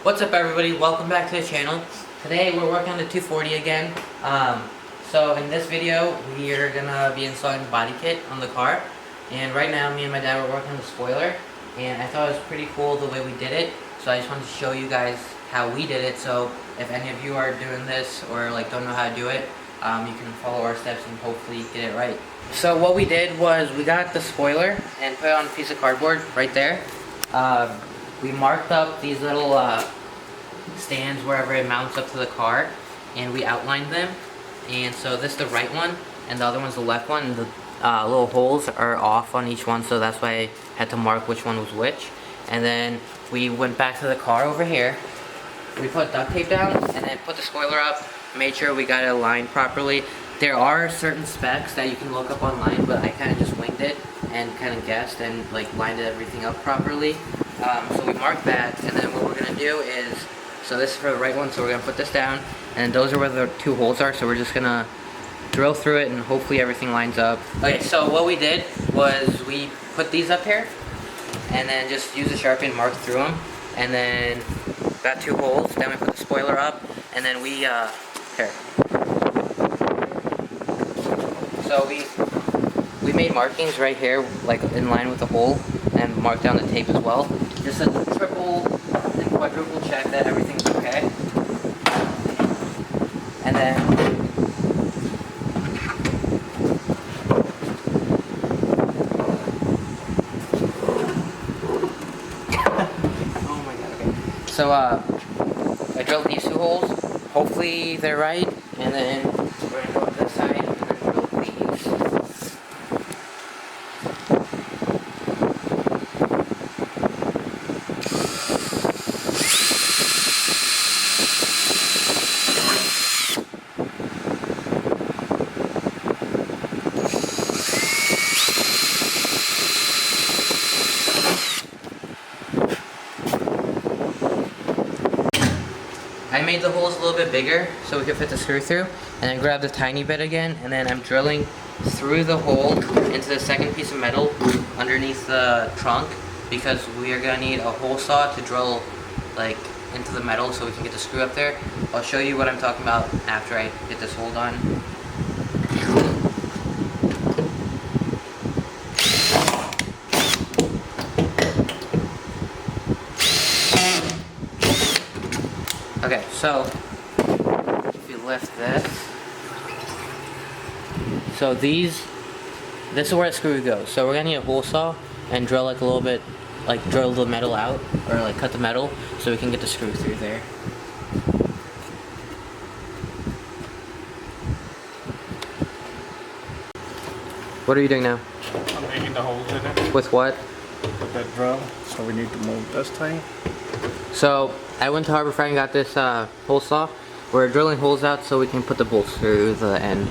What's up everybody, welcome back to the channel. Today we're working on the 240 again. So in this video we are going to be installing the body kit on the car. And right now me and my dad were working on the spoiler. And I thought it was pretty cool the way we did it. So I just wanted to show you guys how we did it. So if any of you are doing this or don't know how to do it, you can follow our steps and hopefully get it right. So what we did was we got the spoiler and put it on a piece of cardboard right there. We marked up these little stands wherever it mounts up to the car, and we outlined them. And so this is the right one, and the other one's the left one. And the little holes are off on each one, so that's why I had to mark which one was which. And then we went back to the car over here. We put duct tape down, and then put the spoiler up. Made sure we got it aligned properly. There are certain specs that you can look up online, but I kind of just winged it and kind of guessed and lined everything up properly. So we marked that, and then what we're going to do is, so this is for the right one, so we're going to put this down, and those are where the two holes are, so we're just going to drill through it and hopefully everything lines up. Okay, so what we did was we put these up here, and then just use a Sharpie and mark through them, and then got two holes, then we put the spoiler up, and then we, here. So we made markings right here, in line with the hole, and marked down the tape as well. Just a triple and quadruple check that everything's okay. And then oh my god, okay. So I drilled these two holes. Hopefully they're right, and then we're gonna go to this side and then drill these. I made the holes a little bit bigger so we could fit the screw through, and then grab the tiny bit again, and then I'm drilling through the hole into the second piece of metal underneath the trunk, because we are going to need a hole saw to drill into the metal so we can get the screw up there. I'll show you what I'm talking about after I get this hole done. Okay, so if you lift this, so this is where the screw goes. So we're gonna need a hole saw and drill a little bit, drill the metal out, or cut the metal so we can get the screw through there. What are you doing now? I'm making the holes in it. With what? With that drill. So we need to move this thing. So I went to Harbor Freight and got this hole saw. We're drilling holes out so we can put the bolts through the end.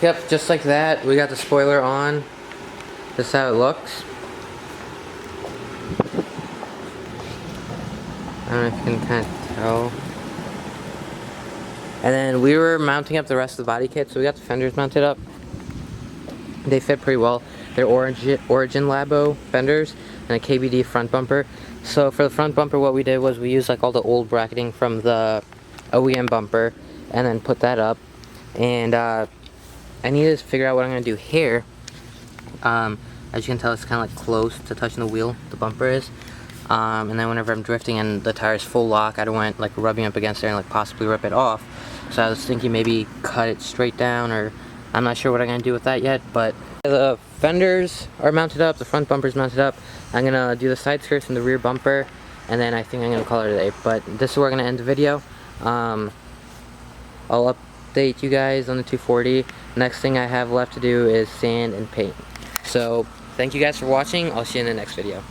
Yep, just like that. We got the spoiler on. This is how it looks. I don't know if you can kind of tell. And then we were mounting up the rest of the body kit, so we got the fenders mounted up. They fit pretty well. They're Origin Labo fenders and a KBD front bumper. So for the front bumper, what we did was we used all the old bracketing from the OEM bumper and then put that up. And I need to figure out what I'm going to do here. As you can tell, it's kind of close to touching the wheel, the bumper is. And then whenever I'm drifting and the tire's full lock, I don't want rubbing up against there and possibly rip it off. So I was thinking maybe cut it straight down, or I'm not sure what I'm going to do with that yet, but the fenders are mounted up, the front bumper's mounted up. I'm going to do the side skirts and the rear bumper, and then I think I'm going to call it a day. But this is where I'm going to end the video. I'll update you guys on the 240. Next thing I have left to do is sand and paint. So thank you guys for watching. I'll see you in the next video.